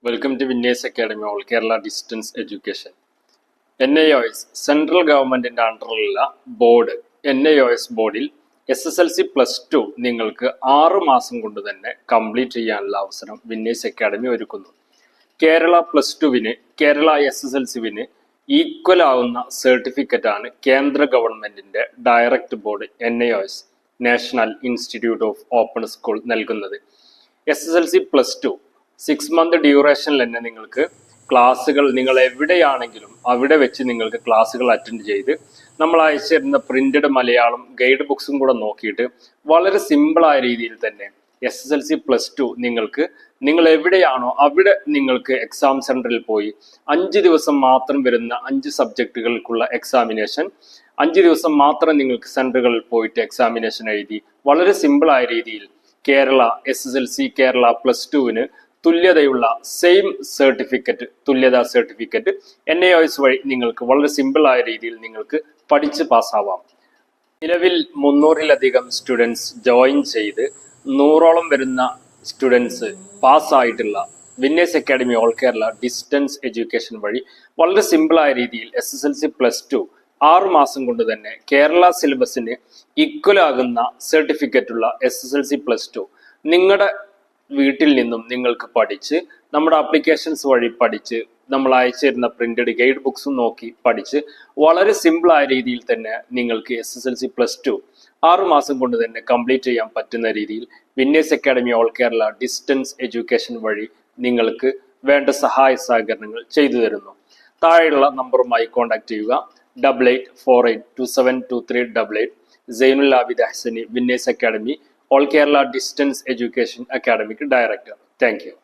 Welcome to winners academy all Kerala distance education. NIOS central ഗവൺമെന്റിന്റെ അണ്ടറിലുള്ള board NIOS ബോർഡിൽ SSLC+2 നിങ്ങൾക്ക് 6 മാസം കൊണ്ട് തന്നെ കംപ്ലീറ്റ് ചെയ്യാനുള്ള അവസരം വിന്നേഴ്സ് അക്കാഡമി ഒരുക്കുന്നു. കേരള +2വിന് കേരള SSLCവിന് ഈക്വൽ ആവുന്ന സർട്ടിഫിക്കറ്റ് ആണ് കേന്ദ്ര ഗവൺമെന്റിന്റെ direct board NIOS national institute of open school നൽകുന്നത്. SSLC+2 6 മന്ത് ഡ്യൂറേഷനിൽ തന്നെ നിങ്ങൾക്ക് ക്ലാസ്സുകൾ നിങ്ങൾ എവിടെയാണെങ്കിലും അവിടെ വെച്ച് നിങ്ങൾക്ക് ക്ലാസ്സുകൾ അറ്റൻഡ് ചെയ്ത് നമ്മൾ അയച്ചിരുന്ന പ്രിന്റഡ് മലയാളം ഗൈഡ് ബുക്സും കൂടെ നോക്കിയിട്ട് വളരെ സിമ്പിളായ രീതിയിൽ തന്നെ SSLC+2 നിങ്ങൾ എവിടെയാണോ അവിടെ നിങ്ങൾക്ക് എക്സാം സെന്ററിൽ പോയി 5 ദിവസം മാത്രം വരുന്ന 5 സബ്ജക്റ്റുകൾക്കുള്ള എക്സാമിനേഷൻ 5 ദിവസം മാത്രം നിങ്ങൾക്ക് സെന്ററുകളിൽ പോയിട്ട് എക്സാമിനേഷൻ എഴുതി വളരെ സിമ്പിളായ രീതിയിൽ കേരള SSLC കേരള +2വിന് തുല്യതയുള്ള സെയിം സർട്ടിഫിക്കറ്റ് തുല്യതാ സർട്ടിഫിക്കറ്റ് NIOS വഴി നിങ്ങൾക്ക് വളരെ സിമ്പിളായ രീതിയിൽ നിങ്ങൾക്ക് പഠിച്ച് പാസ്സാവാം. നിലവിൽ 300-ലധികം സ്റ്റുഡൻസ് ജോയിൻ ചെയ്ത് 100ഓളം വരുന്ന സ്റ്റുഡൻസ് പാസ്സായിട്ടുള്ള winners academy all Kerala distance education വഴി വളരെ സിമ്പിളായ രീതിയിൽ SSLC+2 6 മാസം കൊണ്ട് തന്നെ കേരള സിലബസിന് ഈക്വൽ ആകുന്ന സർട്ടിഫിക്കറ്റുള്ള SSLC+2 നിങ്ങളുടെ വീട്ടിൽ നിന്നും നിങ്ങൾക്ക് പഠിച്ച് നമ്മുടെ ആപ്ലിക്കേഷൻസ് വഴി പഠിച്ച് നമ്മൾ അയച്ചിരുന്ന പ്രിന്റഡ് ഗൈഡ് ബുക്സും നോക്കി പഠിച്ച് വളരെ സിമ്പിളായ രീതിയിൽ തന്നെ നിങ്ങൾക്ക് SSLC+2 6 മാസം കൊണ്ട് തന്നെ കംപ്ലീറ്റ് ചെയ്യാൻ പറ്റുന്ന രീതിയിൽ winners academy all Kerala distance education വഴി നിങ്ങൾക്ക് വേണ്ട സഹായ സഹകരണങ്ങൾ ചെയ്തു തരുന്നു. താഴെയുള്ള നമ്പറുമായി കോൺടാക്ട് ചെയ്യുക. 8848272388. Zainul Abid Hasani, winners academy all Kerala distance education academic director. Thank you.